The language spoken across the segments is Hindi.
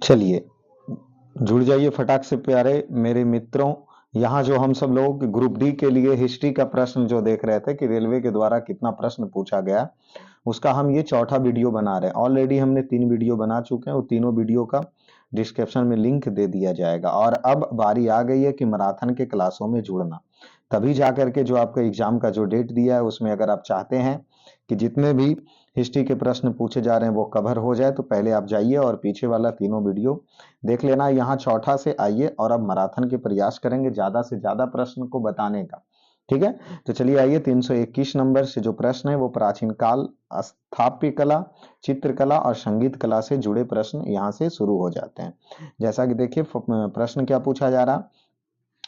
चलिए जुड़ जाइए फटाक से प्यारे मेरे मित्रों। यहाँ जो हम सब लोग ग्रुप डी के लिए हिस्ट्री का प्रश्न जो देख रहे थे कि रेलवे के द्वारा कितना प्रश्न पूछा गया, उसका हम ये चौथा वीडियो बना रहे हैं। ऑलरेडी हमने 3 वीडियो बना चुके हैं और तीनों वीडियो का डिस्क्रिप्शन में लिंक दे दिया जाएगा। और अब बारी आ गई है कि मैराथन के क्लासों में जुड़ना, तभी जाकर के जो आपका एग्जाम का जो डेट दिया है उसमें अगर आप चाहते हैं कि जितने भी हिस्ट्री के प्रश्न पूछे जा रहे हैं वो कवर हो जाए, तो पहले आप जाइए और पीछे वाला तीनों वीडियो देख लेना। यहाँ चौथा से आइए और अब मैराथन के प्रयास करेंगे ज्यादा से ज्यादा प्रश्न को बताने का। ठीक है, तो चलिए आइए 321 नंबर से जो प्रश्न है वो प्राचीन काल, स्थापत्य कला, चित्रकला और संगीत कला से जुड़े प्रश्न यहाँ से शुरू हो जाते हैं। जैसा कि देखिए प्रश्न क्या पूछा जा रहा,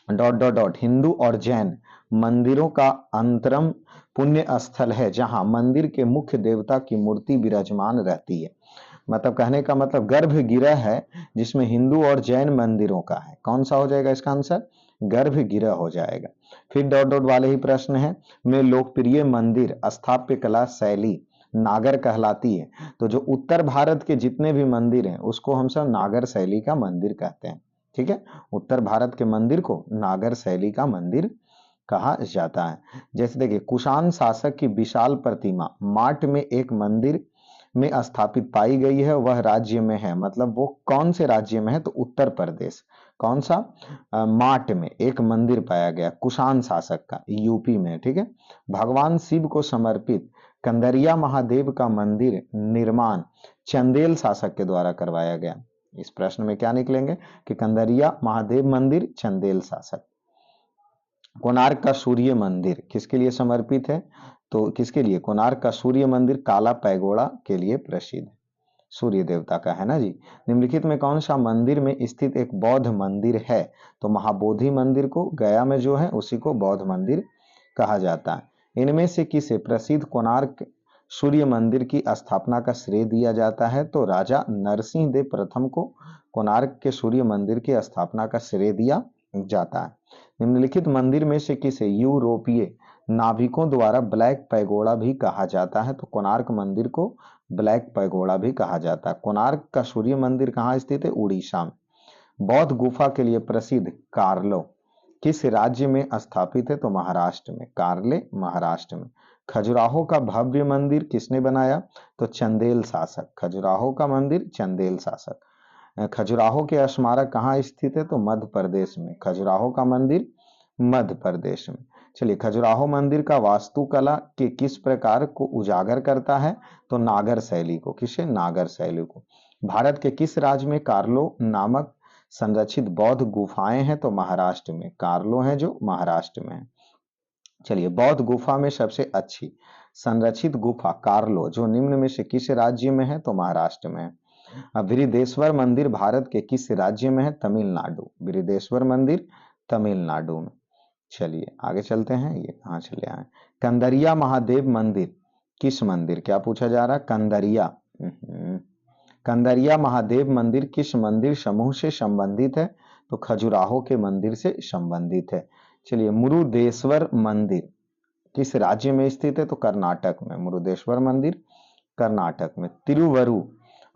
डॉट डॉट डॉट हिंदू और जैन मंदिरों का अंतरम पुण्य स्थल है जहां मंदिर के मुख्य देवता की मूर्ति विराजमान रहती है। मतलब कहने का मतलब गर्भगृह है जिसमें हिंदू और जैन मंदिरों का है। कौन सा हो जाएगा इसका आंसर? गर्भगृह हो जाएगा। फिर डॉट डॉट वाले ही प्रश्न है, में लोकप्रिय मंदिर स्थापत्य कला शैली नागर कहलाती है। तो जो उत्तर भारत के जितने भी मंदिर हैं उसको हम सब नागर शैली का मंदिर कहते हैं। ठीक है, उत्तर भारत के मंदिर को नागर शैली का मंदिर कहा जाता है। जैसे देखिए कुषाण शासक की विशाल प्रतिमा माट में एक मंदिर में स्थापित पाई गई है, वह राज्य में है। मतलब वो कौन से राज्य में है? तो उत्तर प्रदेश। कौन सा? माट में एक मंदिर पाया गया कुषाण शासक का, यूपी में। ठीक है, भगवान शिव को समर्पित कंदरिया महादेव का मंदिर निर्माण चंदेल शासक के द्वारा करवाया गया। इस प्रश्न में क्या निकलेंगे कि कंदरिया महादेव मंदिर चंदेल शासक। कोणार्क का सूर्य मंदिर किसके लिए समर्पित है? तो किसके लिए? कोणार्क का सूर्य मंदिर काला पैगोड़ा के लिए प्रसिद्ध है, सूर्य देवता का है ना जी। निम्नलिखित में कौन सा मंदिर में स्थित एक बौद्ध मंदिर है? तो महाबोधि मंदिर को, गया में जो है उसी को बौद्ध मंदिर कहा जाता है। इनमें से किसे प्रसिद्ध कोणार्क सूर्य मंदिर की स्थापना का श्रेय दिया जाता है? तो राजा नरसिंह देव प्रथम को कोणार्क के सूर्य मंदिर की स्थापना का श्रेय दिया जाता है। निम्नलिखित मंदिर में से किसे यूरोपीय नाविकों द्वारा ब्लैक पैगोड़ा भी कहा जाता है? तो कोणार्क मंदिर को ब्लैक पैगोड़ा भी कहा जाता है। कोणार्क का सूर्य मंदिर कहाँ स्थित है? उड़ीसा में। बौद्ध गुफा के लिए प्रसिद्ध कार्लो किस राज्य में स्थापित है? तो महाराष्ट्र में, कार्ले महाराष्ट्र में। खजुराहो का भव्य मंदिर किसने बनाया? तो चंदेल शासक। खजुराहो का मंदिर चंदेल शासक। खजुराहो के स्मारक कहाँ स्थित है? तो मध्य प्रदेश में। खजुराहो का मंदिर मध्य प्रदेश में। चलिए, खजुराहो मंदिर का वास्तुकला के किस प्रकार को उजागर करता है? तो नागर शैली को। किसे? नागर शैली को। भारत के किस राज्य में कार्लो नामक संरक्षित बौद्ध गुफाएं हैं? तो महाराष्ट्र में। कार्लो है जो महाराष्ट्र में है। चलिए, बौद्ध गुफा में सबसे अच्छी संरक्षित गुफा कार्लो जो निम्न में से किस राज्य में है? तो महाराष्ट्र में है। बृहदेश्वर मंदिर भारत के किस राज्य में है? तमिलनाडु। बृहदेश्वर मंदिर तमिलनाडु में। चलिए आगे चलते हैं, ये कहाँ चले आए? कंदरिया महादेव मंदिर किस मंदिर, क्या पूछा जा रहा है? कंदरिया। कंदरिया महादेव मंदिर किस मंदिर समूह से संबंधित है? तो खजुराहो के मंदिर से संबंधित है। चलिए, मुरुदेश्वर मंदिर किस राज्य में स्थित है? तो कर्नाटक में। मुरुदेश्वर मंदिर कर्नाटक में। तिरुवरु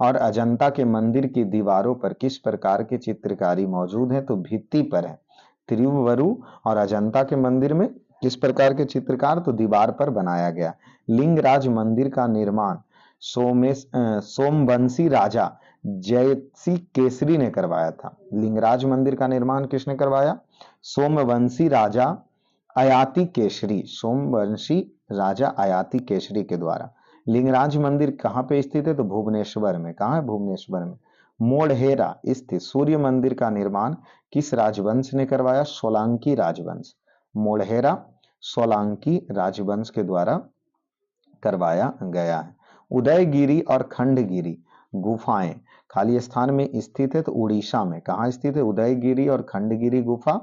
और अजंता के मंदिर की दीवारों पर किस प्रकार की चित्रकारी मौजूद है? तो भित्ति पर है। तिरुवरु और अजंता के मंदिर में किस प्रकार के चित्रकार? तो दीवार पर बनाया गया। लिंगराज मंदिर का निर्माण सोमवंशी राजा जयसी केसरी ने करवाया था। लिंगराज मंदिर का निर्माण किसने करवाया? सोमवंशी राजा अयाती केसरी, सोमवंशी राजा अयाती केसरी के द्वारा। लिंगराज मंदिर कहाँ पे स्थित है? तो भुवनेश्वर में। कहाँ है? भुवनेश्वर में। मोढ़ेरा स्थित सूर्य मंदिर का निर्माण किस राजवंश ने करवाया? सोलंकी राजवंश। मोढ़ेरा सोलंकी राजवंश के द्वारा करवाया गया है। उदयगिरी और खंडगिरी गुफाएं खाली स्थान में स्थित है? तो उड़ीसा में। कहाँ स्थित है? उदयगिरी और खंडगिरी गुफा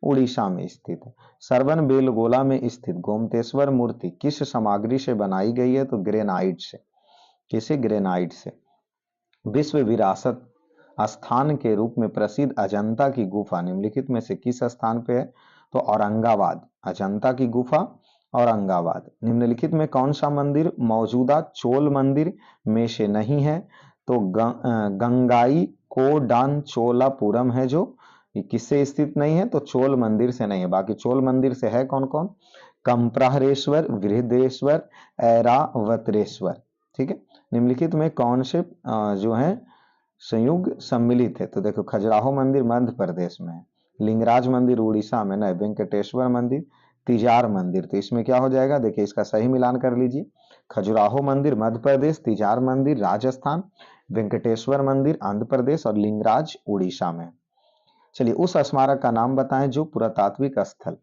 उड़ीसा में स्थित है। सरवन बेलगोला में स्थित गोमतेश्वर मूर्ति किस सामग्री से बनाई गई है? तो ग्रेनाइट से। किसे? ग्रेनाइट से। विश्व विरासत स्थान के रूप में प्रसिद्ध अजंता की गुफा निम्नलिखित में से किस स्थान पे है? तो औरंगाबाद। अजंता की गुफा औरंगाबाद। निम्नलिखित में कौन सा मंदिर मौजूदा चोल मंदिर में से नहीं है? तो गंगाई कोडांचोलापुरम है जो, ये किससे स्थित नहीं है, तो चोल मंदिर से नहीं है। बाकी चोल मंदिर से है कौन कौन, कंप्राहरेश्वर, बृहदेश्वर, ऐरावतेश्वर। ठीक है, निम्नलिखित में कौन से जो है संयुग सम्मिलित है, तो देखो खजुराहो मंदिर मध्य प्रदेश में है, लिंगराज मंदिर उड़ीसा में है, वेंकटेश्वर मंदिर, तिजार मंदिर, तो इसमें क्या हो जाएगा, देखिए इसका सही मिलान कर लीजिए। खजुराहो मंदिर मध्य प्रदेश, तिजार मंदिर राजस्थान, वेंकटेश्वर मंदिर आंध्र प्रदेश और लिंगराज उड़ीसा में। चलिए उस स्मारक का नाम बताएं जो पुरातात्विक स्थल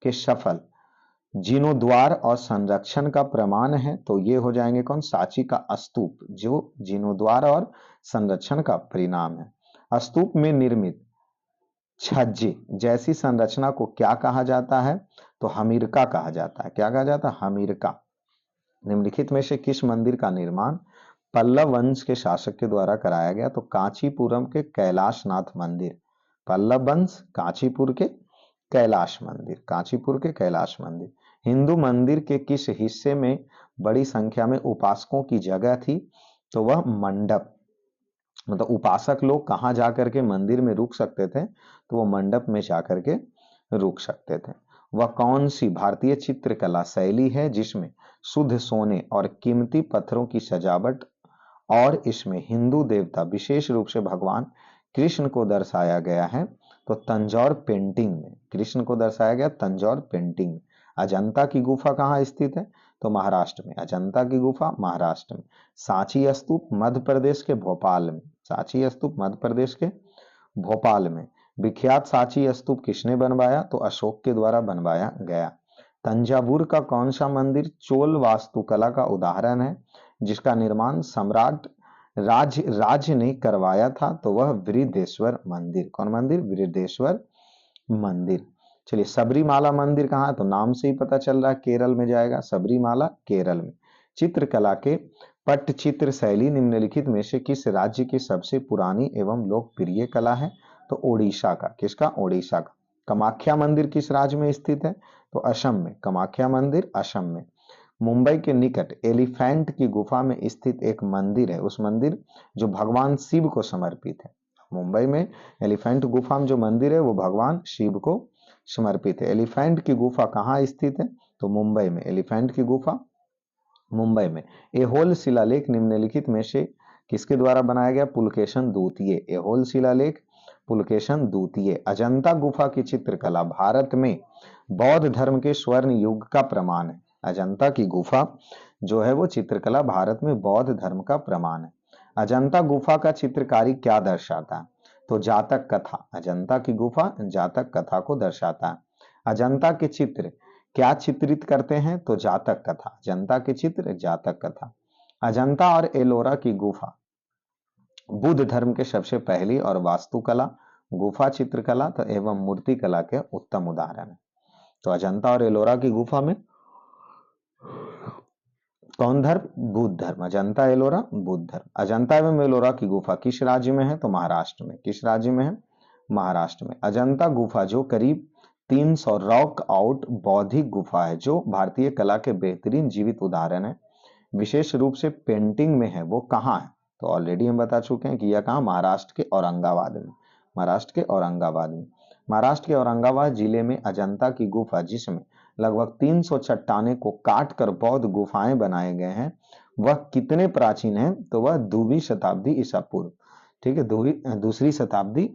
के सफल जीर्णोद्वार और संरक्षण का प्रमाण है, तो ये हो जाएंगे कौन, सांची का स्तूप जो जीर्णोद्वार और संरक्षण का परिणाम है। स्तूप में निर्मित छज्जे जैसी संरचना को क्या कहा जाता है, तो हमीरका कहा जाता है। क्या कहा जाता है, हमीरका। निम्नलिखित में से किस मंदिर का निर्माण पल्लव वंश के शासक के द्वारा कराया गया, तो कांचीपुरम के कैलाशनाथ मंदिर। पल्लव वंश, कांचीपुर के कैलाश मंदिर, कांचीपुर के कैलाश मंदिर। हिंदू मंदिर के किस हिस्से में बड़ी संख्या में उपासकों की जगह थी, तो वह मंडप, मतलब उपासक लोग कहाँ जाकर के मंदिर में रुक सकते थे, तो वो मंडप में जाकर के रुक सकते थे। वह कौन सी भारतीय चित्रकला शैली है जिसमें शुद्ध सोने और कीमती पत्थरों की सजावट और इसमें हिंदू देवता विशेष रूप से भगवान कृष्ण को दर्शाया गया है, तो तंजौर पेंटिंग में कृष्ण को दर्शाया गया, तंजौर पेंटिंग में। अजंता की गुफा कहाँ स्थित है, तो महाराष्ट्र में, अजंता की गुफा महाराष्ट्र में। सांची स्तूप मध्य प्रदेश के भोपाल में, सांची स्तूप मध्य प्रदेश के भोपाल में। विख्यात सांची स्तूप किसने बनवाया, तो अशोक के द्वारा बनवाया गया। तंजावुर का कौन सा मंदिर चोल वास्तुकला का उदाहरण है जिसका निर्माण सम्राट राज ने करवाया था, तो वह बृहदेश्वर मंदिर। कौन मंदिर, बृहदेश्वर मंदिर। चलिए सबरीमाला मंदिर कहाँ है, तो नाम से ही पता चल रहा है केरल में जाएगा, सबरीमाला केरल में। चित्रकला के पट्टचित्र शैली निम्नलिखित में से किस राज्य की सबसे पुरानी एवं लोकप्रिय कला है, तो ओडिशा का। किसका, ओडिशा का। कामाख्या मंदिर किस राज्य में स्थित है, तो असम में, कामाख्या मंदिर असम में। मुंबई के निकट एलिफेंट की गुफा में स्थित एक मंदिर है, उस मंदिर जो भगवान शिव को समर्पित है। मुंबई में एलिफेंट गुफा में जो मंदिर है वो भगवान शिव को समर्पित है। एलिफेंट की गुफा कहाँ स्थित है, तो मुंबई में, एलिफेंट की गुफा मुंबई में। एहोल शिलालेख निम्नलिखित में से किसके द्वारा बनाया गया, पुलकेशन द्वितीय। एहोल शिलालेख पुलकेशन द्वितीय। अजंता गुफा की चित्रकला भारत में बौद्ध धर्म के स्वर्ण युग का प्रमाण है। अजंता की गुफा जो है वो चित्रकला भारत में बौद्ध धर्म का प्रमाण है। अजंता गुफा का चित्रकारी क्या दर्शाता है, तो जातक कथा। अजंता की गुफा जातक कथा को दर्शाता है। अजंता के चित्र क्या चित्रित करते हैं, तो जातक कथा। अजंता के चित्र जातक कथा। अजंता और एलोरा की गुफा बुद्ध धर्म के सबसे पहली और वास्तुकला, गुफा चित्रकला तो एवं मूर्ति कला के उत्तम उदाहरण है। तो अजंता और एलोरा की गुफा में कौन धर्म, बुद्ध धर्म। अजंता एलोरा बुद्ध धर्म। अजंता एवं एलोरा की गुफा किस राज्य में है, तो महाराष्ट्र में। किस राज्य में है, महाराष्ट्र में। अजंता गुफा जो करीब 300 रॉक आउट बौद्धिक गुफा है जो भारतीय कला के बेहतरीन जीवित उदाहरण है, विशेष रूप से पेंटिंग में है, वो कहाँ है, तो ऑलरेडी हम बता चुके हैं कि यह कहाँ, महाराष्ट्र के औरंगाबाद में। महाराष्ट्र के औरंगाबाद में। महाराष्ट्र के औरंगाबाद जिले में अजंता की गुफा जिसमें लगभग 300 चट्टाने को काट कर बौद्ध गुफाएं बनाए गए हैं, वह कितने प्राचीन है, तो वह 2वीं शताब्दी ईसा पूर्व। ठीक है, दूसरी शताब्दी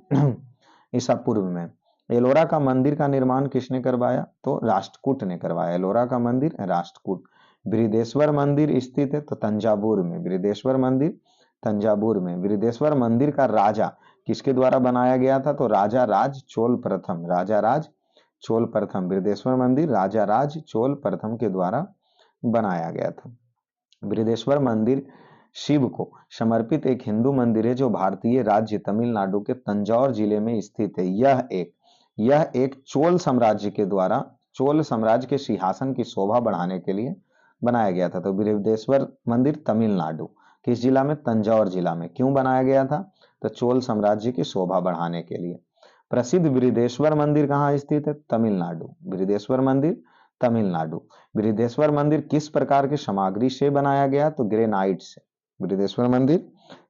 ईसा पूर्व में। एलोरा का मंदिर का निर्माण किसने करवाया, तो राष्ट्रकूट ने करवाया। एलोरा का मंदिर राष्ट्रकूट। बृहदेश्वर मंदिर स्थित है, तो तंजावुर में। बृहदेश्वर मंदिर तंजावुर में। बृहदेश्वर मंदिर का राजा किसके द्वारा बनाया गया था, तो राजा राज चोल प्रथम। राजा राज चोल प्रथम। बृहदेश्वर मंदिर राजा राज चोल प्रथम के द्वारा बनाया गया था। बृहदेश्वर मंदिर शिव को समर्पित एक हिंदू मंदिर है जो भारतीय राज्य तमिलनाडु के तंजौर जिले में स्थित है। यह एक चोल साम्राज्य के द्वारा चोल साम्राज्य के सिंहासन की शोभा बढ़ाने के लिए बनाया गया था। तो बृहदेश्वर मंदिर तमिलनाडु किस जिला में, तंजौर जिला में। क्यों बनाया गया था, तो चोल साम्राज्य की शोभा बढ़ाने के लिए। प्रसिद्ध बृहदेश्वर मंदिर कहाँ स्थित है, तमिलनाडु। बृहदेश्वर मंदिर तमिलनाडु। बृहदेश्वर मंदिर किस प्रकार की सामग्री से बनाया गया, तो ग्रेनाइट से। बृहदेश्वर मंदिर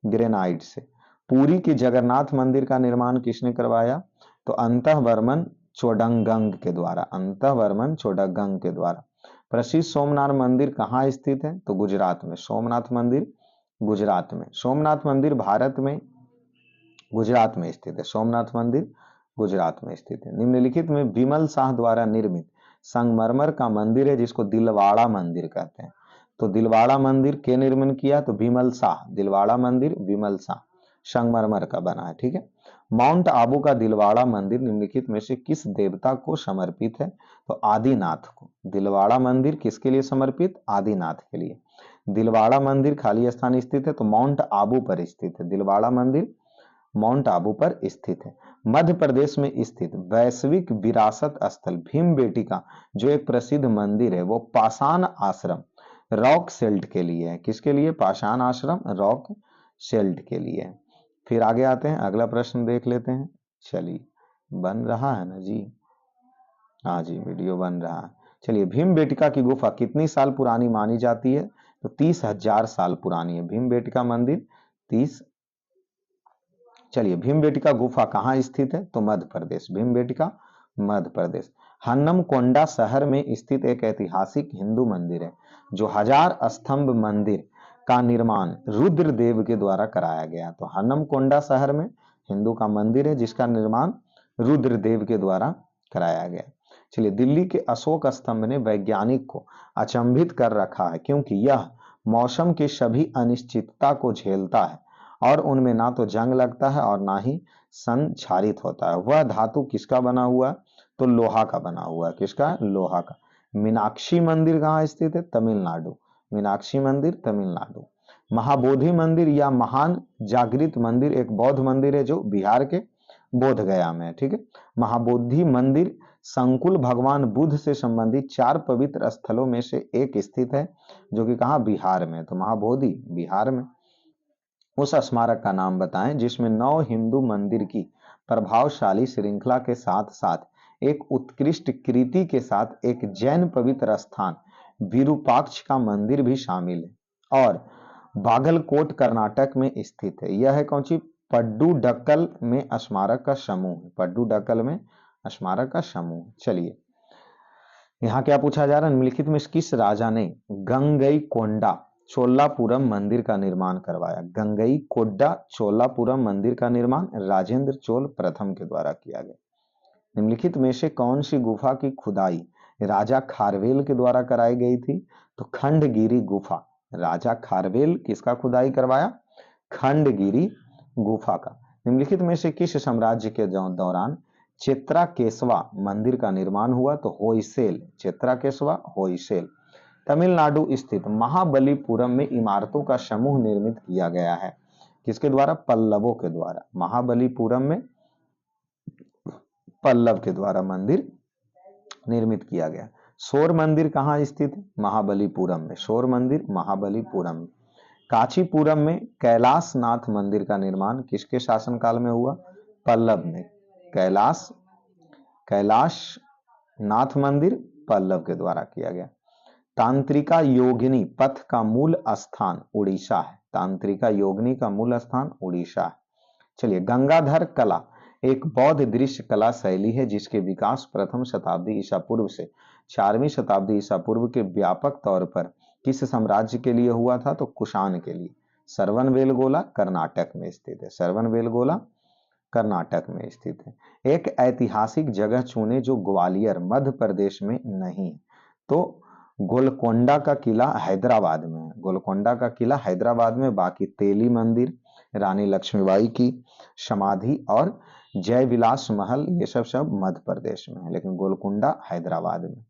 ग्रेनाइट से। पुरी के जगन्नाथ मंदिर का निर्माण किसने करवाया? तो अंतःवर्मन चोडंगंग के द्वारा, अंतःवर्मन चोडंगंग के द्वारा। प्रसिद्ध सोमनाथ मंदिर कहाँ स्थित है? तो गुजरात में। सोमनाथ मंदिर गुजरात में। सोमनाथ मंदिर भारत में गुजरात में स्थित है। सोमनाथ मंदिर गुजरात में स्थित है। निम्नलिखित में विमल शाह द्वारा निर्मित संगमरमर का मंदिर है जिसको दिलवाड़ा मंदिर कहते हैं। तो दिलवाड़ा मंदिर के निर्माण किया? तो विमल शाह। दिलवाड़ा मंदिर विमल शाह संगमरमर का बना है, ठीक है। माउंट आबू का दिलवाड़ा मंदिर निम्नलिखित में से किस देवता को समर्पित है? तो आदिनाथ को। दिलवाड़ा मंदिर किसके लिए समर्पित? आदिनाथ के लिए। दिलवाड़ा मंदिर खाली स्थान स्थित है तो माउंट आबू पर स्थित है। दिलवाड़ा मंदिर माउंट आबू पर स्थित है। मध्य प्रदेश में स्थित वैश्विक विरासत स्थल भीमबेटका जो एक प्रसिद्ध मंदिर है वो पाषाण आश्रम रॉक सेल्ट के लिए है। किसके लिए? पाषाण आश्रम रॉक सेल्ट के लिए है। फिर आगे आते हैं, अगला प्रश्न देख लेते हैं। चलिए, बन रहा है ना जी? हाँ जी, वीडियो बन रहा है। चलिए, भीमबेटका की गुफा कितनी साल पुरानी मानी जाती है? तो 30,000 साल पुरानी है भीमबेटका मंदिर। 30। चलिए, भीमबेटका गुफा कहाँ स्थित है? तो मध्य प्रदेश। भीमबेटका मध्य प्रदेश। हन्नमकोंडा शहर में स्थित एक ऐतिहासिक हिंदू मंदिर है जो 1000 स्तंभ मंदिर का निर्माण रुद्रदेव के द्वारा कराया गया। तो हन्नमकोंडा शहर में हिंदू का मंदिर है जिसका निर्माण रुद्रदेव के द्वारा कराया गया। चलिए, दिल्ली के अशोक स्तंभ ने वैज्ञानिक को अचंभित कर रखा है क्योंकि यह मौसम की सभी अनिश्चितता को झेलता है और उनमें ना तो जंग लगता है और ना ही संक्षारित होता है। वह धातु किसका बना हुआ? तो लोहा का बना हुआ है। किसका? लोहा का। मीनाक्षी मंदिर कहाँ स्थित है? तमिलनाडु। मीनाक्षी मंदिर तमिलनाडु। महाबोधि मंदिर या महान जागृत मंदिर एक बौद्ध मंदिर है जो बिहार के बोध गया में है, ठीक है। महाबोधि मंदिर संकुल भगवान बुद्ध से संबंधित 4 पवित्र स्थलों में से एक स्थित है जो कि कहाँ? बिहार में। तो महाबोधि बिहार में। उस स्मारक का नाम बताएं जिसमें 9 हिंदू मंदिर की प्रभावशाली श्रृंखला के साथ साथ एक उत्कृष्ट कृति के साथ एक जैन पवित्र स्थान विरूपाक्ष का मंदिर भी शामिल है और बागलकोट कर्नाटक में स्थित है। यह है कौन सी? पड्डूडक्कल में स्मारक का समूह है। पड्डूडक्कल में स्मारक का समूह। चलिए, यहाँ क्या पूछा जा रहा है? निम्नलिखित में किस राजा ने गंगईकोंडा चोलापुरम मंदिर का निर्माण करवाया? गंगईकोंडा चोलापुरम मंदिर का निर्माण राजेंद्र चोल प्रथम के द्वारा किया गया। निम्नलिखित में से कौन सी गुफा की खुदाई राजा खारवेल के द्वारा कराई गई थी? तो खंडगिरी गुफा। राजा खारवेल किसका खुदाई करवाया? खंडगिरी गुफा का। निम्नलिखित में से किस साम्राज्य के दौरान चित्राकेशवा मंदिर का निर्माण हुआ? तो होयसेल। चित्राकेशवा होयसेल। तमिलनाडु स्थित महाबलीपुरम में इमारतों का समूह निर्मित किया गया है। किसके द्वारा? पल्लवों के द्वारा। महाबलीपुरम में पल्लव के द्वारा मंदिर निर्मित किया गया। शोर मंदिर कहाँ स्थित है? महाबलीपुरम में। शोर मंदिर महाबलीपुरम में। कांचीपुरम में कैलाशनाथ मंदिर का निर्माण किसके शासनकाल में हुआ? पल्लव में। कैलाशनाथ मंदिर पल्लव के द्वारा किया गया। तांत्रिका योगिनी पथ का मूल स्थान उड़ीसा है। तांत्रिका योगिनी का मूल स्थान उड़ीसा है। चलिए, गंगाधर कला एक बौद्ध दृश्य कला शैली है जिसके विकास प्रथम शताब्दी ईसा पूर्व से 4वीं शताब्दी ईसा पूर्व के व्यापक तौर पर किस साम्राज्य के लिए हुआ था? तो कुषाण के लिए। सरवनबेलगोला कर्नाटक में स्थित है। सरवनबेलगोला कर्नाटक में स्थित है। एक ऐतिहासिक जगह चुने जो ग्वालियर मध्य प्रदेश में नहीं है। तो गोलकोंडा का किला हैदराबाद में है। गोलकोंडा का किला हैदराबाद में। बाकी तेली मंदिर, रानी लक्ष्मीबाई की समाधि और जय विलास महल ये सब मध्य प्रदेश में है, लेकिन गोलकुंडा हैदराबाद में।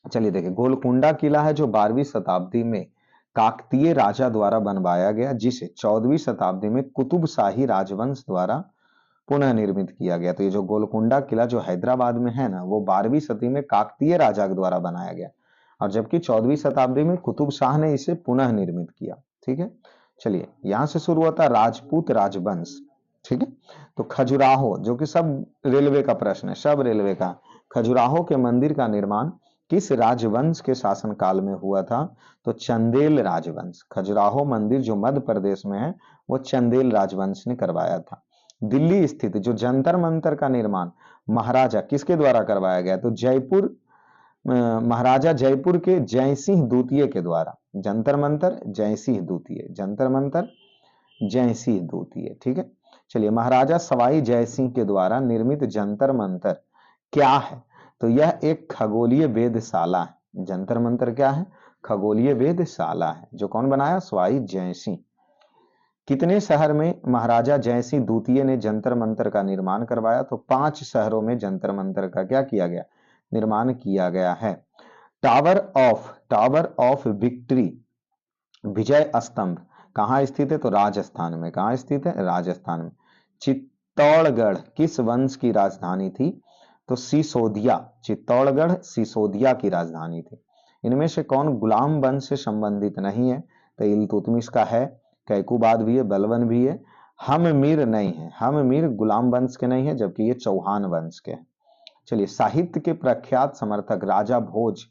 चलिए देखिए, गोलकुंडा किला है जो 12वीं शताब्दी में काकतीय राजा द्वारा बनवाया गया जिसे 14वीं शताब्दी में कुतुब शाही राजवंश द्वारा पुनः निर्मित किया गया। तो ये जो गोलकुंडा किला जो हैदराबाद में है ना, वो 12वीं सदी में काकतीय राजा के द्वारा बनाया गया और जबकि 14वीं शताब्दी में कुतुब शाह ने इसे पुनः निर्मित किया। ठीक है, चलिए यहां से शुरू होता राजपूत राजवंश। ठीक है, तो खजुराहो जो कि सब रेलवे का प्रश्न है, सब रेलवे का। खजुराहो के मंदिर का निर्माण किस राजवंश के शासनकाल में हुआ था? तो चंदेल राजवंश। खजुराहो मंदिर जो मध्य प्रदेश में है वो चंदेल राजवंश ने करवाया था। दिल्ली स्थित जो जंतर मंतर का निर्माण महाराजा किसके द्वारा करवाया गया? तो महाराजा जयपुर के जयसिंह द्वितीय के द्वारा। जंतर मंतर जयसिंह द्वितीय, जंतर मंतर जयसिंह द्वितीय। ठीक है, चलिए महाराजा सवाई जयसिंह के द्वारा निर्मित जंतर मंतर क्या है? तो यह एक खगोलीय वेधशाला है। जंतर मंतर क्या है? खगोलीय वेधशाला है। जो कौन बनाया? सवाई जयसिंह। कितने शहर में महाराजा जयसिंह द्वितीय ने जंतर मंतर का निर्माण करवाया? तो 5 शहरों में जंतर मंतर का क्या किया गया? निर्माण किया गया है। टावर ऑफ विक्ट्री, विजय स्तंभ कहाँ स्थित है? तो राजस्थान में। कहाँ स्थित है? राजस्थान में। चित्तौड़गढ़ किस वंश की राजधानी थी? तो सिसोदिया। चित्तौड़गढ़ सिसोदिया की राजधानी थी। इनमें से कौन गुलाम वंश से संबंधित नहीं है? तो इल्तुतमिश का है, कैकुबाद भी है, बलबन भी है, हममीर नहीं है। हममीर गुलाम वंश के नहीं है, जबकि ये चौहान वंश के हैं। चलिए, साहित्य के प्रख्यात समर्थक राजा भोज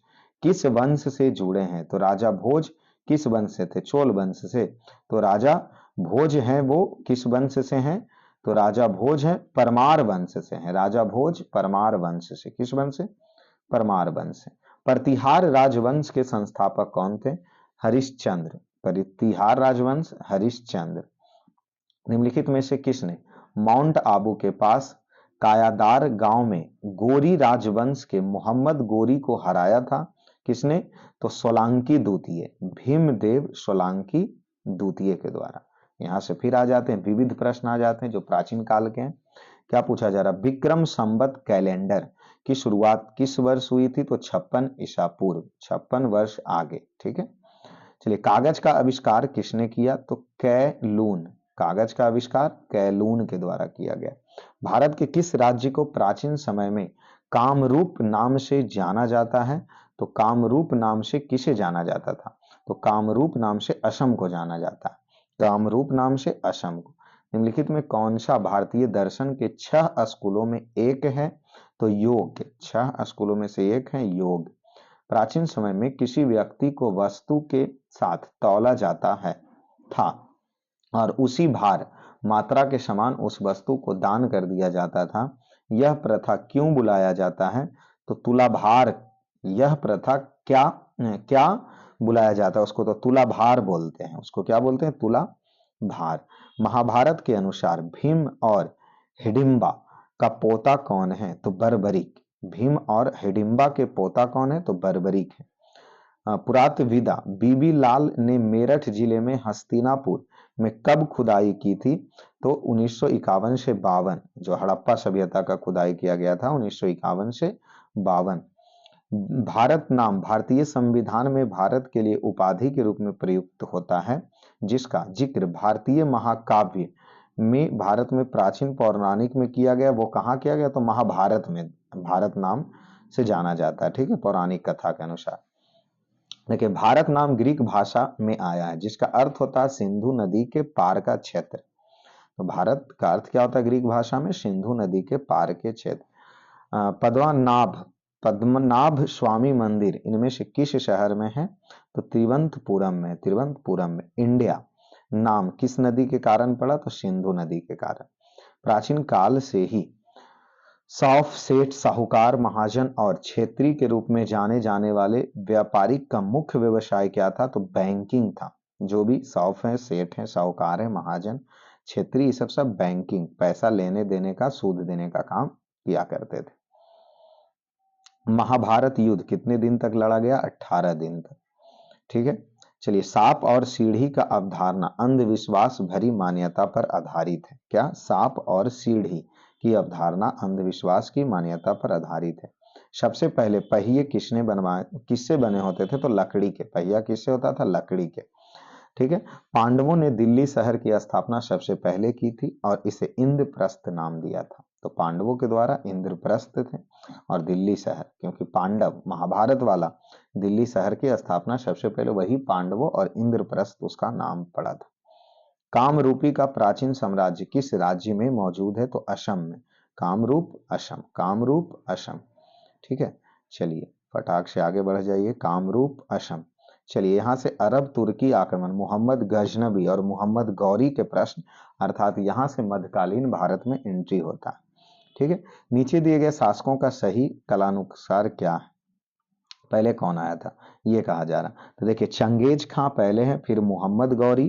किस वंश से जुड़े हैं? तो राजा भोज किस वंश से थे? चोल वंश से। तो राजा भोज हैं वो किस वंश से हैं? तो राजा भोज हैं परमार वंश से हैं। राजा भोज परमार वंश से। किस वंश से? परमार वंश से। प्रतिहार राजवंश के संस्थापक कौन थे? हरिश्चंद्र। प्रतिहार राजवंश हरिश्चंद्र। निम्नलिखित में से किसने माउंट आबू के पास कायादार गांव में गोरी राजवंश के मोहम्मद गोरी को हराया था? किसने? तो सोलांकी द्वितीय, भीमदेव सोलांकी द्वितीय के द्वारा। यहां से फिर आ जाते हैं, विविध प्रश्न आ जाते हैं जो प्राचीन काल के हैं। क्या पूछा जा रहा? विक्रम संवत कैलेंडर की शुरुआत किस वर्ष हुई थी? तो 56 ईसा पूर्व, 56 वर्ष आगे। ठीक है, चलिए कागज का आविष्कार किसने किया? तो कैलून। कागज का आविष्कार कैलून के द्वारा किया गया। भारत के किस राज्य को प्राचीन समय में कामरूप नाम से जाना जाता है? तो कामरूप नाम से किसे जाना जाता था? तो कामरूप नाम से असम को जाना जाता है। कामरूप नाम से असम को। निम्नलिखित में कौन सा भारतीय दर्शन के 6 स्कूलों में एक है? तो योग। 6 स्कूलों में से एक है योग। प्राचीन समय में किसी व्यक्ति को वस्तु के साथ तौला जाता है था और उसी भार मात्रा के समान उस वस्तु को दान कर दिया जाता था। यह प्रथा क्यों बुलाया जाता है? तो तुलाभार। यह प्रथा क्या क्या बुलाया जाता है? उसको तो तुलाभार बोलते हैं। उसको क्या बोलते हैं? तुलाभार। महाभारत के अनुसार भीम और हिडिंबा का पोता कौन है? तो बर्बरिक। भीम और हिडिंबा के पोता कौन है? तो बर्बरिक है। पुरातत्वविदा बीबी लाल ने मेरठ जिले में हस्तिनापुर में कब खुदाई की थी? तो 1951 से 52। जो हड़प्पा सभ्यता का खुदाई किया गया था 1951 से 52। भारत नाम भारतीय संविधान में भारत के लिए उपाधि के रूप में प्रयुक्त होता है जिसका जिक्र भारतीय महाकाव्य में भारत में प्राचीन पौराणिक में किया गया। वो कहाँ किया गया? तो महाभारत में भारत नाम से जाना जाता है। ठीक है, पौराणिक कथा के अनुसार। देखिए, भारत नाम ग्रीक भाषा में आया है जिसका अर्थ होता है सिंधु नदी के पार का क्षेत्र। तो भारत का अर्थ क्या होता है ग्रीक भाषा में? सिंधु नदी के पार के क्षेत्र। पद्मनाभ स्वामी मंदिर इनमें से किस शहर में है? तो तिरुवनंतपुरम में। तिरुवनंतपुरम में। इंडिया नाम किस नदी के कारण पड़ा? तो सिंधु नदी के कारण। प्राचीन काल से ही सौफ, सेठ, साहूकार, महाजन और क्षेत्री के रूप में जाने जाने वाले व्यापारी का मुख्य व्यवसाय क्या था? तो बैंकिंग था। जो भी सौफ है, सेठ है, साहूकार है, महाजन, क्षेत्री, ये सब बैंकिंग, पैसा लेने देने का, सूद देने का काम किया करते थे। महाभारत युद्ध कितने दिन तक लड़ा गया? 18 दिन तक। ठीक है, चलिए सांप और सीढ़ी का अवधारणा अंधविश्वास भरी मान्यता पर आधारित है। क्या? सांप और सीढ़ी की अवधारणा अंधविश्वास की मान्यता पर आधारित है। सबसे पहले पहिए किसने बनवाए? किससे बने होते थे? तो लकड़ी के। पहिया किससे होता था? लकड़ी के। ठीक है, पांडवों ने दिल्ली शहर की स्थापना सबसे पहले की थी और इसे इंद्रप्रस्थ नाम दिया था। तो पांडवों के द्वारा इंद्रप्रस्थ थे और दिल्ली शहर, क्योंकि पांडव महाभारत वाला, दिल्ली शहर की स्थापना सबसे पहले वही पांडवों और इंद्रप्रस्थ उसका नाम पड़ा था। कामरूपी का प्राचीन साम्राज्य किस राज्य में मौजूद है? तो असम में। कामरूप असम, कामरूप असम। ठीक है, चलिए फटाक से आगे बढ़ जाइए। कामरूप, असम। चलिए यहाँ से अरब तुर्की आक्रमण, मोहम्मद गजनबी और मोहम्मद गौरी के प्रश्न, अर्थात यहाँ से मध्यकालीन भारत में एंट्री होता है। ठीक है, नीचे दिए गए शासकों का सही कालानुसार क्या है, पहले कौन आया था ये कहा जा रहा। तो देखिए चंगेज खां पहले है, फिर मोहम्मद गौरी,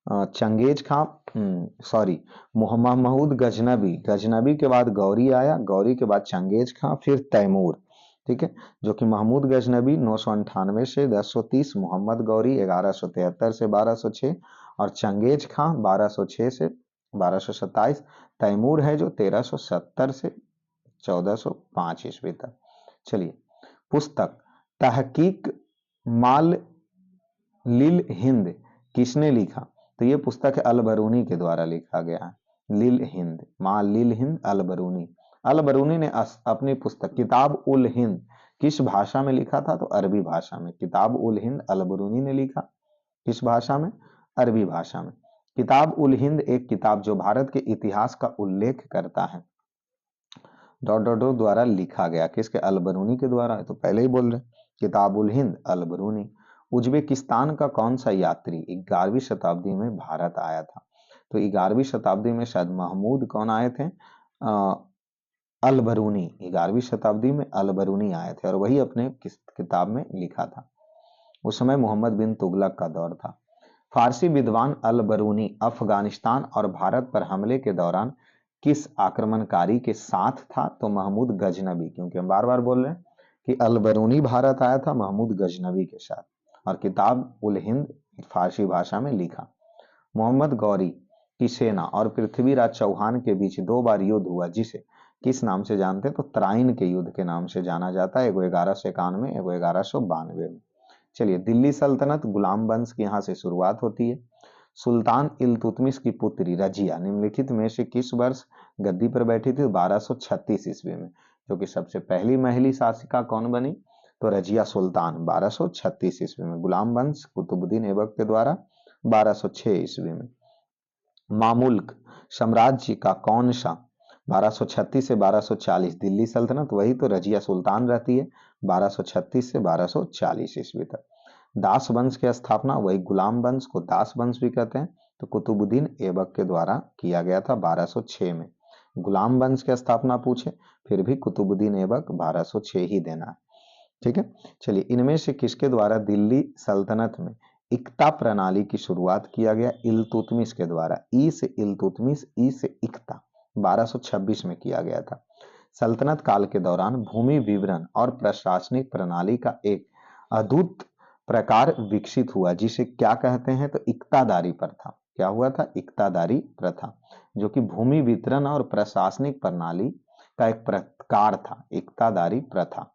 चंगेज खां, सॉरी, मोहम्मद महमूद गजनबी, गजनबी के बाद गौरी आया, गौरी के बाद चंगेज खां, फिर तैमूर। ठीक है, जो कि महमूद गजनबी 998 से 1030, मोहम्मद गौरी 1173 से 1206 और चंगेज खां 1206 से 1227, तैमूर है जो 1370 से 1405 ईस्वी तक। चलिए पुस्तक तहकीक माल लिल हिंद किसने लिखा, तो ये पुस्तक है अल बरूनी के द्वारा लिखा गया है। लिल हिंद, माल लिल हिंद अल बरूनी, अल बरूनी ने अपनी पुस्तक किताब उल हिंद किस भाषा में लिखा था, तो अरबी भाषा में। किताब उल हिंद अल बरूनी ने लिखा किस भाषा में, अरबी भाषा में। किताब उल हिंद एक किताब जो भारत के इतिहास का उल्लेख करता है, डॉट डॉट डॉट द्वारा लिखा गया, किसके, अल बरूनी के द्वारा, तो पहले ही बोल रहे किताब उल हिंद अल बरूनी। उज्बेकिस्तान का कौन सा यात्री 11वीं शताब्दी में भारत आया था, तो 11वीं शताब्दी में शायद महमूद कौन आए थे, अल बरूनी, 11वीं शताब्दी में अल बरूनी आए थे और वही अपने किताब में लिखा था। उस समय मोहम्मद बिन तुगलक का दौर था। फारसी विद्वान अल बरूनी अफगानिस्तान और भारत पर हमले के दौरान किस आक्रमणकारी के साथ था, तो महमूद गजनबी, क्योंकि हम बार बार बोल रहे हैं कि अल बरूनी भारत आया था महमूद गजनबी के साथ, और किताब उल हिंद फारसी भाषा में लिखा। मोहम्मद गौरी की सेना और पृथ्वीराज चौहान के बीच 2 बार युद्ध हुआ, जिसे किस नाम से जानते हैं, तो तराइन के युद्ध के नाम से जाना जाता है, एगो 1191, एगो 1192 में। चलिए दिल्ली सल्तनत गुलाम वंश की यहाँ से शुरुआत होती है। सुल्तान इल्तुतमिश की पुत्री रजिया निम्नलिखित में से किस वर्ष गद्दी पर बैठी थी, 1236 ईस्वी में। जो कि सबसे पहली महिला शासिका कौन बनी, तो रजिया सुल्तान 1236 ईस्वी में। गुलाम वंश कुतुबुद्दीन ऐबक के द्वारा 1206 ईस्वी में। मामुल्क साम्राज्य का कौन सा 1236 से 1240, दिल्ली सल्तनत वही तो रजिया सुल्तान रहती है 1236 से 1240 ईस्वी तक। दास वंश की स्थापना, वही गुलाम वंश को दास वंश भी कहते हैं, तो कुतुबुद्दीन ऐबक के द्वारा किया गया था 1206 में। गुलाम वंश की स्थापना पूछे फिर भी कुतुबुद्दीन ऐबक 1206 ही देना है। ठीक है, चलिए इनमें से किसके द्वारा दिल्ली सल्तनत में इक्ता प्रणाली की शुरुआत किया गया, इल्तुतमिश के द्वारा। ई से इल्तुतमिश, ई से इक्ता 1226 में किया गया था। सल्तनत काल के दौरान भूमि विवरण और प्रशासनिक प्रणाली का एक अद्भुत प्रकार विकसित हुआ, जिसे क्या कहते हैं, तो इक्तादारी प्रथा। क्या हुआ था, इक्तादारी प्रथा, जो कि भूमि वितरण और प्रशासनिक प्रणाली का एक प्रकार था, इक्तादारी प्रथा।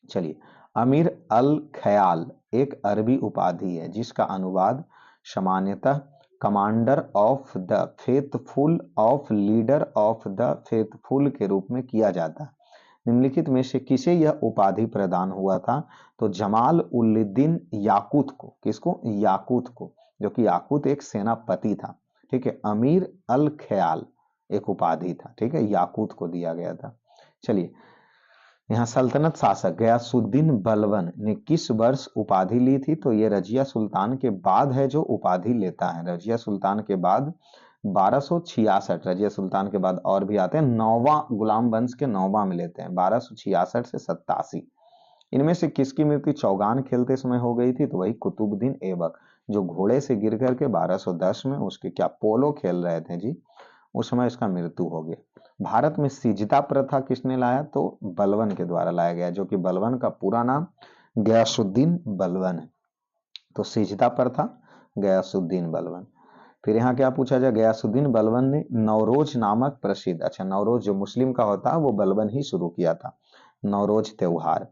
चलिए अमीर अल ख्याल एक अरबी उपाधि है जिसका अनुवाद सामान्यतः commander of the faithful of leader of the faithful के रूप में किया जाता है। निम्नलिखित में से किसे यह उपाधि प्रदान हुआ था, तो जमाल उल्दीन याकूत को। किसको, याकूत को, जो कि याकूत एक सेनापति था। ठीक है, अमीर अल ख्याल एक उपाधि था, ठीक है, याकूत को दिया गया था। चलिए यहाँ सल्तनत शासक गयासुद्दीन बलबन ने किस वर्ष उपाधि ली थी, तो ये रजिया सुल्तान के बाद है जो उपाधि लेता है। रजिया सुल्तान के बाद 1266, रजिया सुल्तान के बाद और भी आते हैं, 9वां गुलाम वंश के 9वां में लेते हैं, 1266 से 87। इनमें से किसकी मृत्यु चौगान खेलते समय हो गई थी, तो वही कुतुबुद्दीन ऐबक, जो घोड़े से गिर करके 1210 में उसके क्या पोलो खेल रहे थे जी, उस समय इसका मृत्यु हो गया। भारत में सिजदा प्रथा किसने लाया, तो बलबन के द्वारा लाया गया, जो कि बलबन का पूरा नाम गयासुद्दीन बलबन है। तो सिजदा प्रथा गयासुद्दीन बलबन। फिर यहाँ क्या पूछा जाए, गयासुद्दीन बलबन ने नवरोज नामक प्रसिद्ध, अच्छा नवरोज जो मुस्लिम का होता है वो बलबन ही शुरू किया था, नवरोज त्योहार।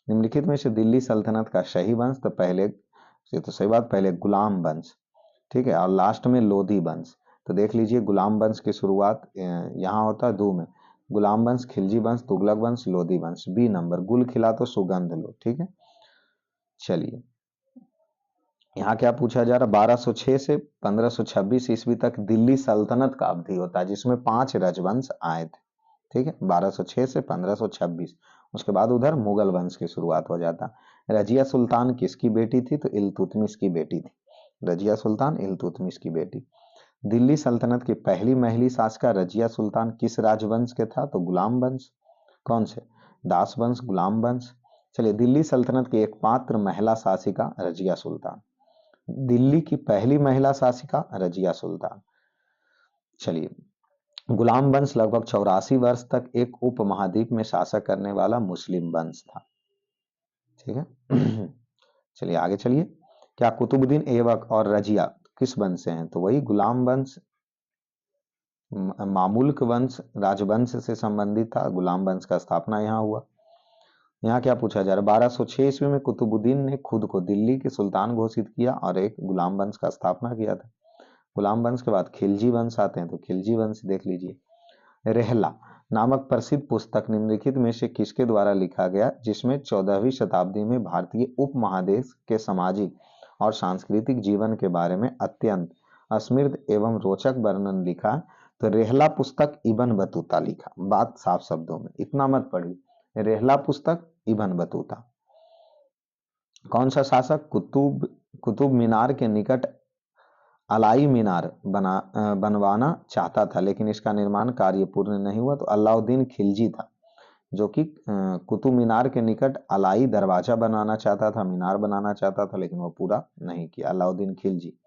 निम्नलिखित में से दिल्ली सल्तनत का शाही वंश, तो पहले ये तो सही बात, पहले गुलाम वंश, ठीक है, और लास्ट में लोधी वंश। तो देख लीजिए गुलाम वंश की शुरुआत यहाँ होता है दो में, गुलाम वंश, खिलजी वंश, तुगलक वंश, लोधी वंश। बी नंबर, गुल खिला तो सुगंध लो, ठीक है। चलिए यहाँ क्या पूछा जा रहा, 1206 से 1526 ईस्वी तक दिल्ली सल्तनत का अवधि होता है जिसमें 5 राजवंश आए थे, ठीक है, 1206 से 1526। उसके बाद उधर मुगल वंश की शुरुआत हो जाता। रजिया सुल्तान किसकी बेटी थी? तो इल्तुतमिश की बेटी थी। रजिया सुल्तान इल्तुतमिश की बेटी। दिल्ली सल्तनत की पहली महिला शासिका रजिया सुल्तान किस राजवंश के था? तो गुलाम वंश। कौन से? दास वंश, गुलाम वंश। चलिए, दिल्ली सल्तनत की एकमात्र महिला शासिका रजिया सुल्तान। दिल्ली की पहली महिला शासिका रजिया सुल्तान। चलिए, गुलाम वंश लगभग 84 वर्ष तक एक उपमहाद्वीप में शासक करने वाला मुस्लिम वंश था। ठीक है। चलिए आगे चलिए। क्या कुतुबुद्दीन ऐबक और रजिया किस वंश से हैं? तो वही गुलाम वंश, मामुल्क वंश राजवंश से संबंधित था। गुलाम वंश का स्थापना यहाँ हुआ। यहाँ क्या पूछा जा रहा है? 1206 ईस्वी में कुतुबुद्दीन ने खुद को दिल्ली के सुल्तान घोषित किया और एक गुलाम वंश का स्थापना किया था। गुलाम वंश के बाद खिलजी वंश आते हैं, तो खिलजी वंश देख लीजिए। रेहला नामक प्रसिद्ध पुस्तक निम्नलिखित में से किसके द्वारा लिखा गया, जिसमें 14वीं शताब्दी में भारतीय उपमहादेश के सामाजिक और सांस्कृतिक जीवन के बारे में अत्यंत समृद्ध एवं रोचक वर्णन लिखा? तो रेहला पुस्तक इब्न बतूता लिखा। बात साफ शब्दों में, इतना मत पढ़िए। रेहला पुस्तक इब्न बतूता। कौन सा शासक कुतुब मीनार के निकट अलाई मीनार बनवाना चाहता था, लेकिन इसका निर्माण कार्य पूर्ण नहीं हुआ? तो अलाउद्दीन खिलजी था, जो कि कुतुब मीनार के निकट अलाई दरवाजा बनाना चाहता था, मीनार बनाना चाहता था, लेकिन वो पूरा नहीं किया। अलाउद्दीन खिलजी।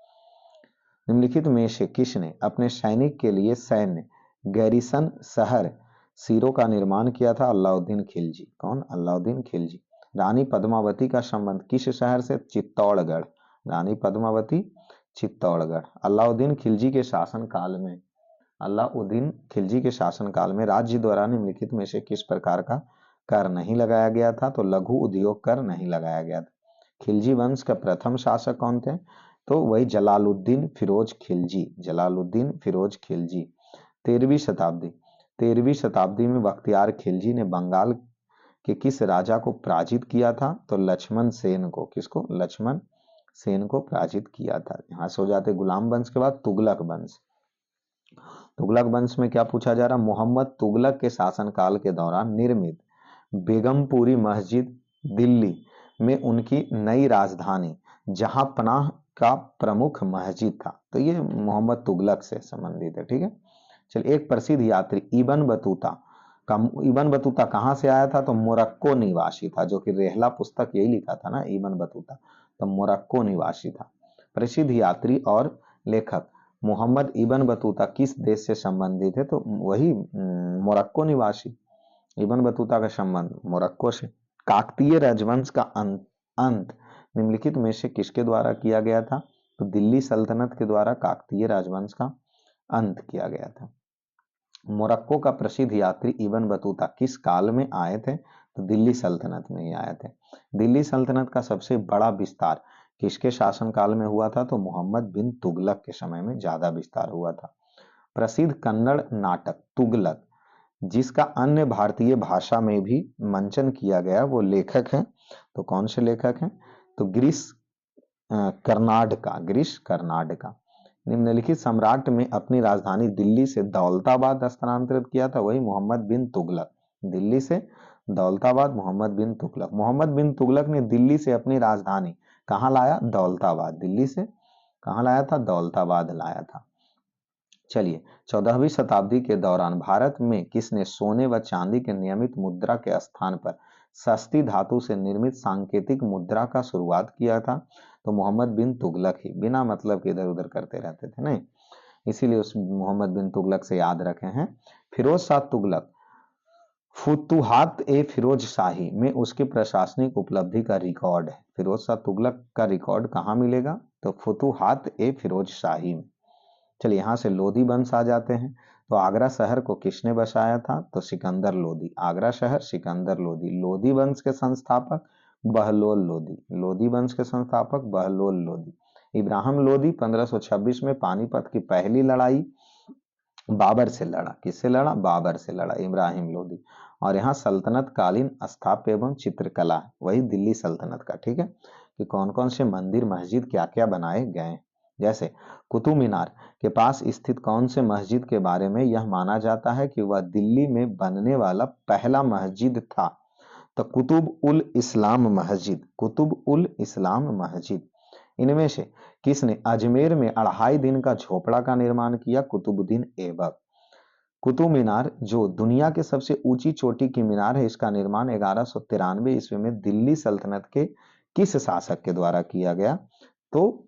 निम्नलिखित में से किसने अपने सैनिक के लिए सैन्य गैरिसन शहर सीरो का निर्माण किया था? अलाउद्दीन खिलजी। कौन? अलाउद्दीन खिलजी। रानी पद्मावती का संबंध किस शहर से? चित्तौड़गढ़। रानी पद्मावती चित्तौड़गढ़। अलाउद्दीन खिलजी के शासन काल में राज्य द्वारा निम्नलिखित में से किस प्रकार का कर नहीं लगाया गया था? तो लघु उद्योग कर नहीं लगाया गया था। खिलजी वंश का प्रथम शासक कौन थे? तो वही जलालुद्दीन फिरोज खिलजी। जलालुद्दीन फिरोज खिलजी। 13वीं शताब्दी में बख्तियार खिलजी ने बंगाल के किस राजा को पराजित किया था? तो लक्ष्मण सेन को। किसको? लक्ष्मण सेन को पराजित किया था। यहां से हो जाते गुलाम वंश के बाद तुगलक वंश। तुगलक वंश में क्या पूछा जा रहा? मोहम्मद तुगलक के शासनकाल के दौरान निर्मित बेगमपुरी मस्जिद दिल्ली में उनकी नई राजधानी जहां पनाह का प्रमुख मस्जिद था। तो ये मोहम्मद तुगलक से संबंधित है। ठीक है। चलिए, एक प्रसिद्ध यात्री इब्न बतूता कहाँ से आया था? तो मोरक्को निवासी था, जो कि रेहला पुस्तक यही लिखा था ना, इब्न बतूता। तो मोरक्को निवासी था। प्रसिद्ध यात्री और लेखक मोहम्मद इब्न बतूता किस देश से संबंधित है? तो वही मोरक्को निवासी। इब्न बतूता का संबंध मोरक्को से। काकतीय राजवंश का अंत निम्नलिखित में से किसके द्वारा किया गया था? तो दिल्ली सल्तनत के द्वारा काकतीय राजवंश का अंत किया गया था। मोरक्को का प्रसिद्ध यात्री इब्न बतूता किस काल में आए थे? तो दिल्ली सल्तनत में ही आए थे। दिल्ली सल्तनत का सबसे बड़ा विस्तार किसके शासनकाल में हुआ था? तो मोहम्मद बिन तुगलक के समय में ज्यादा विस्तार हुआ था। प्रसिद्ध कन्नड़ नाटक तुगलक, जिसका अन्य भारतीय भाषा में भी मंचन किया गया, वो लेखक हैं। तो कौन से लेखक हैं? तो गिरीश कर्नाड का। निम्नलिखित सम्राट में अपनी राजधानी दिल्ली से दौलताबाद स्थानांतरित किया था, वही मोहम्मद बिन तुगलक। दिल्ली से दौलताबाद मोहम्मद बिन तुगलक। मोहम्मद बिन तुगलक ने दिल्ली से अपनी राजधानी कहाँ लाया? दौलताबाद। दिल्ली से कहाँ लाया था? दौलताबाद लाया था। चलिए, 14वीं शताब्दी के दौरान भारत में किसने सोने व चांदी के नियमित मुद्रा के स्थान पर सस्ती धातु से निर्मित सांकेतिक मुद्रा का शुरुआत किया था? तो मोहम्मद बिन तुगलक ही। बिना मतलब के इधर उधर करते रहते थे नहीं, इसीलिए उस मोहम्मद बिन तुगलक से याद रखे हैं। फिरोज शाह तुगलक फुतुहात ए फिरोज शाही में उसकी प्रशासनिक उपलब्धि का रिकॉर्ड है। फिरोज शाह तुगलक का रिकॉर्ड कहाँ मिलेगा? तो फुतुहात ए फिरोज शाही में। चलिए, यहाँ से लोधी वंश आ जाते हैं। तो आगरा शहर को किसने बसाया था? तो सिकंदर लोधी। आगरा शहर सिकंदर लोधी। लोधी वंश के संस्थापक बहलोल लोधी। लोधी वंश के संस्थापक बहलोल लोधी। इब्राहिम लोधी 1526 में पानीपत की पहली लड़ाई बाबर से लड़ा। किससे लड़ा? बाबर से लड़ा, इब्राहिम लोधी। और यहाँ सल्तनत कालीन स्थापत्य एवं चित्रकला, वही दिल्ली सल्तनत का। ठीक है, कि कौन कौन से मंदिर मस्जिद क्या क्या बनाए गए। जैसे कुतुब मीनार के पास स्थित कौन से मस्जिद के बारे में यह माना जाता है कि वह दिल्ली में बनने वाला पहला मस्जिद था तो कुतुब उल इस्लाम मस्जिद, कुतुब उल इस्लाम मस्जिद, इनमें से किसने अजमेर में 2.5 दिन का झोपड़ा का निर्माण किया? कुतुबुद्दीन ऐबक। कुतुब मीनार जो दुनिया के सबसे ऊंची चोटी की मीनार है, इसका निर्माण 1193 ईस्वी में दिल्ली सल्तनत के किस शासक के द्वारा किया गया? तो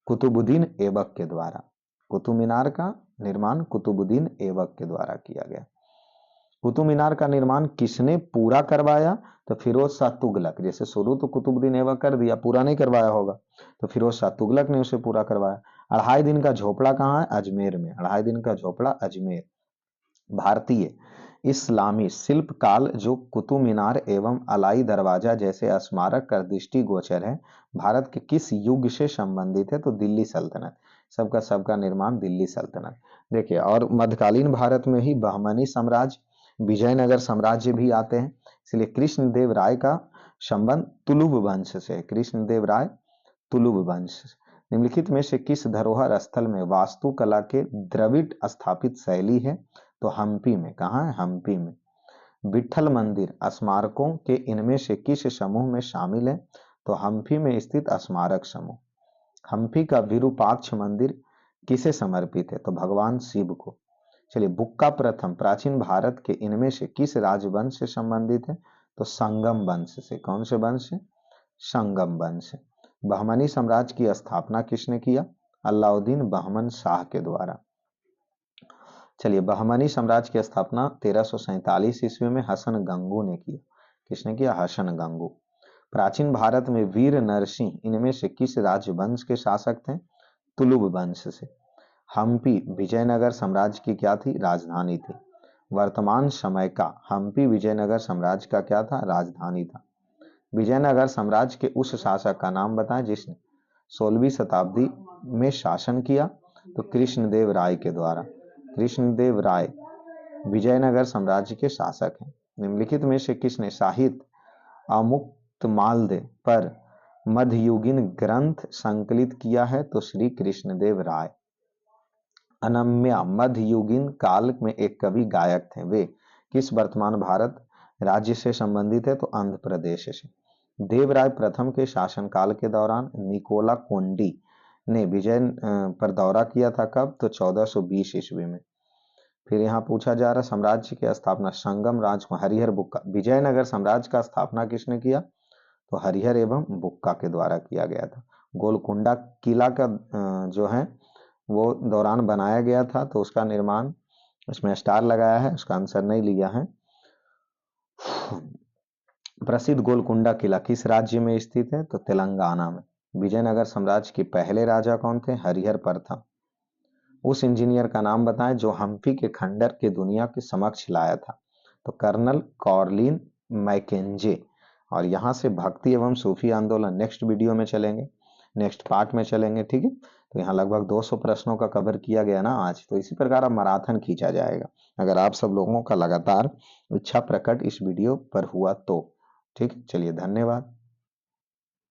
कुतुबुद्दीन ऐबक के द्वारा। कुतुब मीनार का निर्माण कुतुबुद्दीन ऐबक के द्वारा किया गया। कुतुब मीनार का निर्माण किसने पूरा करवाया? तो फिरोज शाह तुगलक। जैसे शुरू तो कुतुबुद्दीन ऐबक कर दिया, पूरा नहीं करवाया होगा, तो फिरोज शाह तुगलक ने उसे पूरा करवाया। 2.5 दिन का झोपड़ा कहाँ है? अजमेर में। 2.5 दिन का झोपड़ा अजमेर। भारतीय इस्लामी शिल्प काल जो कुतुब मीनार एवं अलाई दरवाजा जैसे स्मारक का दृष्टिगोचर है, भारत के किस युग से संबंधित है? तो दिल्ली सल्तनत। सबका सबका निर्माण दिल्ली सल्तनत। देखिए, और मध्यकालीन भारत में ही बहमनी साम्राज्य, विजयनगर साम्राज्य भी आते हैं। इसलिए कृष्णदेव राय का संबंध तुलुब वंश से। कृष्णदेव राय तुलुब वंश। निम्नलिखित में से किस धरोहर स्थल में वास्तुकला के द्रविड़ स्थापित शैली है? तो हम्पी में। कहाँ है? हम्पी में। विट्ठल मंदिर स्मारकों के इनमें से किस समूह में शामिल है? तो हम्पी में स्थित स्मारक समूह। हम्पी का विरूपाक्ष मंदिर किसे समर्पित है? तो भगवान शिव को। चलिए, बुक्का प्रथम प्राचीन भारत के इनमें से किस राजवंश से संबंधित है? तो संगम वंश से। कौन से वंश से? संगम वंश से। बहमनी साम्राज्य की स्थापना किसने किया? अलाउद्दीन बहमन शाह के द्वारा। चलिए, बहमनी साम्राज्य की स्थापना 1347 ईस्वी में हसन गंगू ने की। किसने किया? हसन गंगू। प्राचीन भारत में वीर नरसिंह इनमें से किस राजवंश के शासक थे? तुलुब वंश से। हम्पी विजयनगर साम्राज्य की क्या थी? राजधानी थी। वर्तमान समय का हम्पी विजयनगर साम्राज्य का क्या था? राजधानी था। विजयनगर साम्राज्य के उस शासक का नाम बताएं जिसने 16वीं शताब्दी में शासन किया? तो कृष्णदेव राय के द्वारा। कृष्णदेव राय विजयनगर साम्राज्य के शासक हैं। निम्नलिखित में से किसने साहित्य अमुक्तमाल्य पर मध्ययुगीन ग्रंथ संकलित किया है? तो श्री कृष्णदेव राय। अनम्या मध्ययुगीन काल में एक कवि गायक थे, वे किस वर्तमान भारत राज्य से संबंधित है? तो आंध्र प्रदेश से। देवराय प्रथम के शासनकाल के दौरान निकोला कोंडी ने विजय पर दौरा किया था। कब? तो 1420 ईस्वी में। फिर यहाँ पूछा जा रहा साम्राज्य की स्थापना संगम राज हरिहर बुक्का। विजयनगर साम्राज्य का स्थापना किसने किया? तो हरिहर एवं बुक्का के द्वारा किया गया था। गोलकुंडा किला का जो है वो दौरान बनाया गया था, तो उसका निर्माण, इसमें स्टार लगाया है, उसका आंसर नहीं लिया है। प्रसिद्ध गोलकुंडा किला किस राज्य में स्थित है? तो तेलंगाना में। विजयनगर साम्राज्य के पहले राजा कौन थे? हरिहर प्रथम। उस इंजीनियर का नाम बताएं जो हम्पी के खंडर के दुनिया के समक्ष लाया था? तो कर्नल कॉर्लिन मैकेंजे। और यहाँ से भक्ति एवं सूफी आंदोलन नेक्स्ट वीडियो में चलेंगे, नेक्स्ट पार्ट में चलेंगे, ठीक है। तो यहाँ लगभग 200 प्रश्नों का कवर किया गया ना आज, तो इसी प्रकार अब मैराथन खींचा जाएगा अगर आप सब लोगों का लगातार इच्छा प्रकट इस वीडियो पर हुआ तो। ठीक, चलिए धन्यवाद।